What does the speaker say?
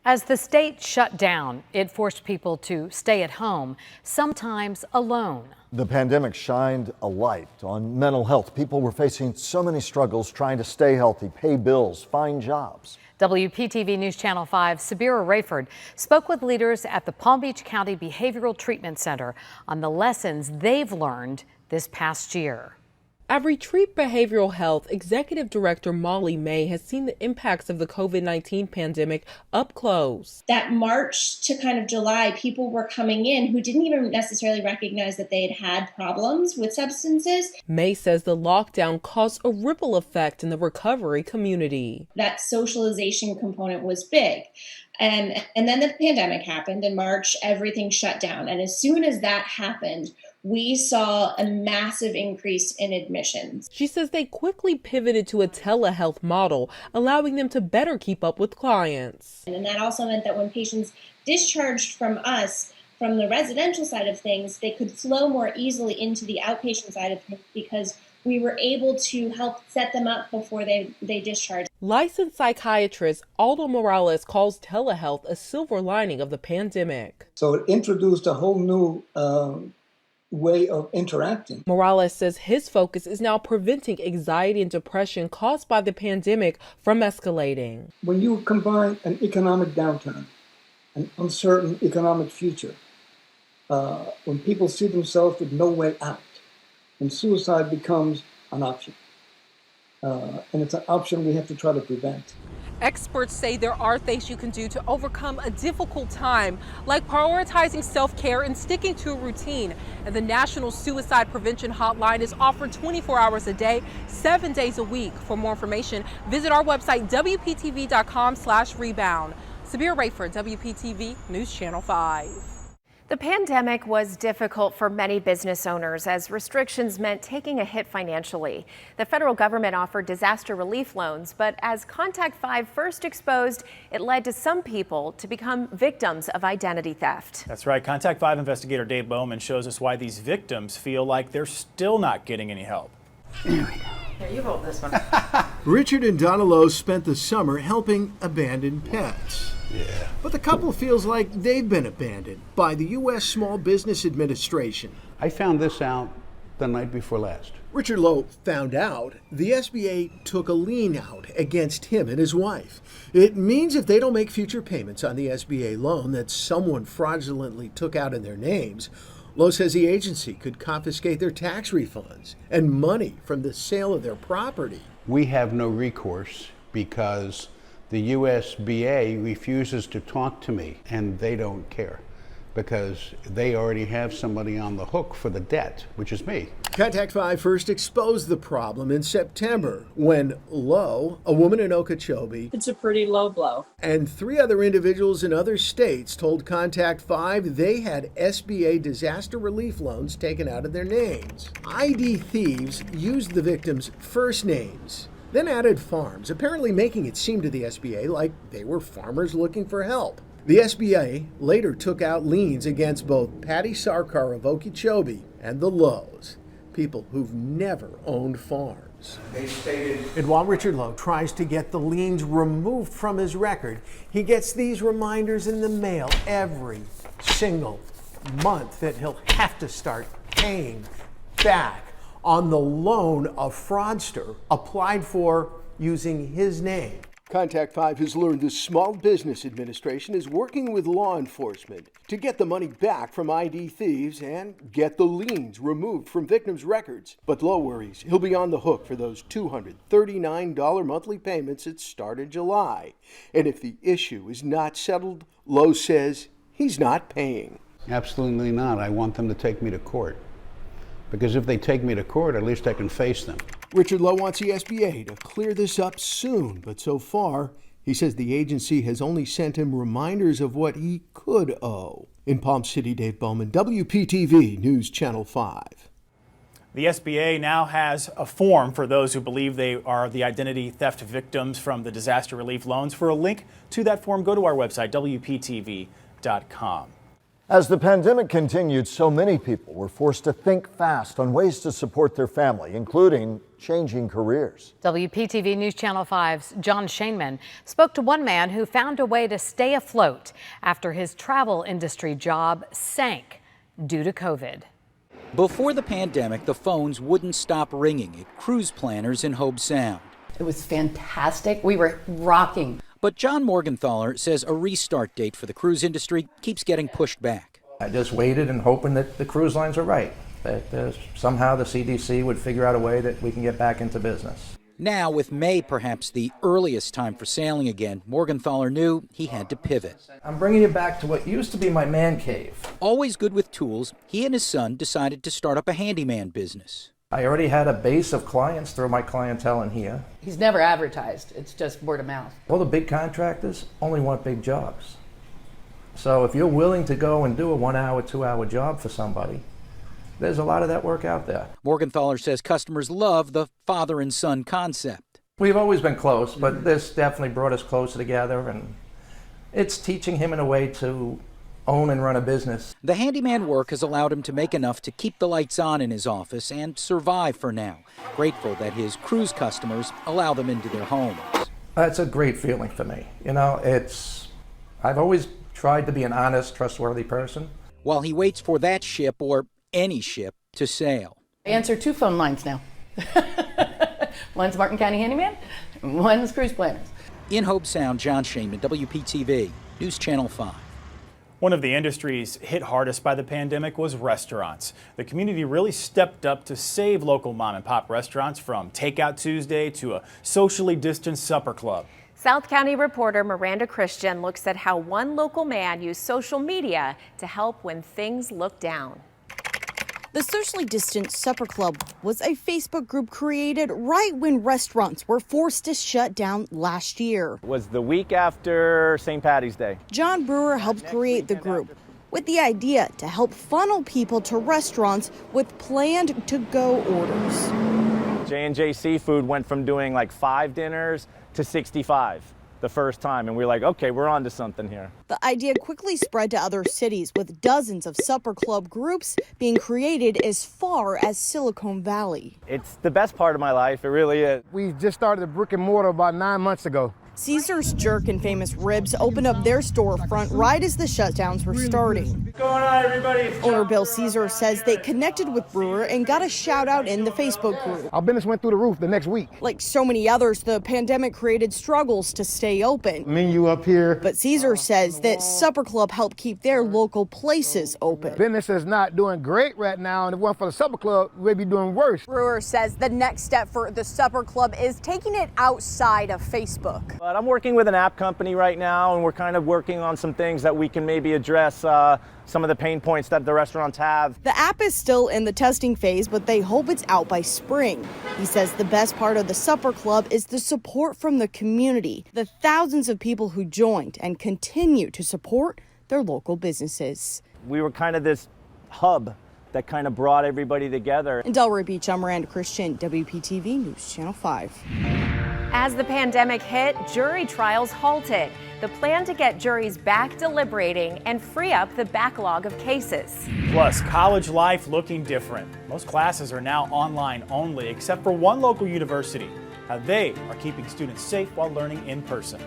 As the state shut down, it forced people to stay at home, sometimes alone. The pandemic shined a light on mental health. People were facing so many struggles trying to stay healthy, pay bills, find jobs. WPTV News Channel 5's Sabira Rayford spoke with leaders at the Palm Beach County Behavioral Treatment Center on the lessons they've learned this past year. At Retreat Behavioral Health, Executive Director Molly May has seen the impacts of the COVID-19 pandemic up close. That March to kind of July, people were coming in who didn't even necessarily recognize that they had problems with substances. May says the lockdown caused a ripple effect in the recovery community. That socialization component was big. And then the pandemic happened in March, everything shut down. And as soon as that happened, we saw a massive increase in admissions. She says they quickly pivoted to a telehealth model, allowing them to better keep up with clients. And that also meant that when patients discharged from us, from the residential side of things, they could flow more easily into the outpatient side of things because we were able to help set them up before they discharged. Licensed psychiatrist Aldo Morales calls telehealth a silver lining of the pandemic. So it introduced a whole new way of interacting. Morales says his focus is now preventing anxiety and depression caused by the pandemic from escalating. When you combine an economic downturn, an uncertain economic future, when people see themselves with no way out, and suicide becomes an option. And it's an option we have to try to prevent. Experts say there are things you can do to overcome a difficult time, like prioritizing self-care and sticking to a routine. And the National Suicide Prevention Hotline is offered 24 hours a day, 7 days a week. For more information, visit our website, WPTV.com/rebound. Sabira Rayford, WPTV News Channel 5. The pandemic was difficult for many business owners as restrictions meant taking a hit financially. The federal government offered disaster relief loans, but as Contact 5 first exposed, it led to some people to become victims of identity theft. That's right. Contact 5 investigator Dave Bowman shows us why these victims feel like they're still not getting any help. There we go. Here, you hold this one. Richard and Donna Lowe spent the summer helping abandoned pets. Yeah. But the couple feels like they've been abandoned by the U.S. Small Business Administration. I found this out the night before last. Richard Lowe found out the SBA took a lien out against him and his wife. It means if they don't make future payments on the SBA loan that someone fraudulently took out in their names, Lowe says the agency could confiscate their tax refunds and money from the sale of their property. We have no recourse because the USBA refuses to talk to me, and they don't care because they already have somebody on the hook for the debt, which is me. Contact 5 first exposed the problem in September when Lowe, a woman in Okeechobee, it's a pretty low blow, and 3 other individuals in other states told Contact 5 they had SBA disaster relief loans taken out of their names. ID thieves used the victims' first names, then added farms, apparently making it seem to the SBA like they were farmers looking for help. The SBA later took out liens against both Patty Sarkar of Okeechobee and the Lowes, people who've never owned farms. They stated, And while Richard Lowe tries to get the liens removed from his record, he gets these reminders in the mail every single month that he'll have to start paying back on the loan a fraudster applied for using his name. Contact 5 has learned the Small Business Administration is working with law enforcement to get the money back from ID thieves and get the liens removed from victims' records. But Lowe worries he'll be on the hook for those $239 monthly payments that start in July. And if the issue is not settled, Lowe says he's not paying. absolutely not. I want them to take me to court. Because if they take me to court, at least I can face them. Richard Lowe wants the SBA to clear this up soon, but so far, he says the agency has only sent him reminders of what he could owe. In Palm City, Dave Bowman, WPTV News Channel 5. The SBA now has a form for those who believe they are the identity theft victims from the disaster relief loans. For a link to that form, go to our website, WPTV.com. As the pandemic continued, so many people were forced to think fast on ways to support their family, including changing careers. WPTV News Channel 5's John Shainman spoke to one man who found a way to stay afloat after his travel industry job sank due to COVID. Before the pandemic, the phones wouldn't stop ringing at cruise planners in Hobe Sound. It was fantastic. We were rocking. But John Morgenthaler says a restart date for the cruise industry keeps getting pushed back. I just waited and hoping that the cruise lines are right, that somehow the CDC would figure out a way that we can get back into business. Now, with May perhaps the earliest time for sailing again, Morgenthaler knew he had to pivot. I'm bringing you back to what used to be my man cave. Always good with tools, he and his son decided to start up a handyman business. I already had a base of clients through my clientele in here. He's never advertised. It's just word of mouth. All the big contractors only want big jobs. So if you're willing to go and do a 1 hour, 2 hour job for somebody, there's a lot of that work out there. Morgenthaler says customers love the father and son concept. We've always been close, but this definitely brought us closer together, and it's teaching him in a way to own and run a business. The handyman work has allowed him to make enough to keep the lights on in his office and survive for now. Grateful that his cruise customers allow them into their homes. That's a great feeling for me. You know, I've always tried to be an honest, trustworthy person. While he waits for that ship or any ship to sail. I answer 2 phone lines now. One's Martin County Handyman, one's Cruise Planners. In Hobe Sound, John Shainman, WPTV, News Channel 5. One of the industries hit hardest by the pandemic was restaurants. The community really stepped up to save local mom and pop restaurants, from Takeout Tuesday to a socially distanced supper club. South County reporter Miranda Christian looks at how one local man used social media to help when things look down. The Socially Distant Supper Club was a Facebook group created right when restaurants were forced to shut down last year. It was the week after St. Patty's Day. John Brewer helped create the group with the idea to help funnel people to restaurants with planned to-go orders. J&J Seafood went from doing like 5 dinners to 65 the first time, and we were like, okay, we're on to something here. The idea quickly spread to other cities, with dozens of supper club groups being created as far as Silicon Valley. It's the best part of my life, it really is. We just started a brick and mortar about 9 months ago. Caesar's Jerk and Famous Ribs opened up their storefront right as the shutdowns were starting. What's going on, everybody? Owner Bill Caesar says they connected with Brewer and got a shout out in the Facebook group. Our business went through the roof the next week. Like so many others, the pandemic created struggles to stay open. Menu up here. But Caesar says that Supper Club helped keep their local places open. Business is not doing great right now, and if it weren't for the Supper Club, we'd be doing worse. Brewer says the next step for the Supper Club is taking it outside of Facebook. But I'm working with an app company right now, and we're kind of working on some things that we can maybe address some of the pain points that the restaurants have. The app is still in the testing phase, but they hope it's out by spring. He says the best part of the Supper Club is the support from the community, the thousands of people who joined and continue to support their local businesses. We were kind of this hub that kind of brought everybody together. In Delray Beach, I'm Miranda Christian, WPTV News Channel 5. As the pandemic hit, jury trials halted. The plan to get juries back deliberating and free up the backlog of cases. Plus, college life looking different. Most classes are now online only, except for one local university. How they are keeping students safe while learning in person.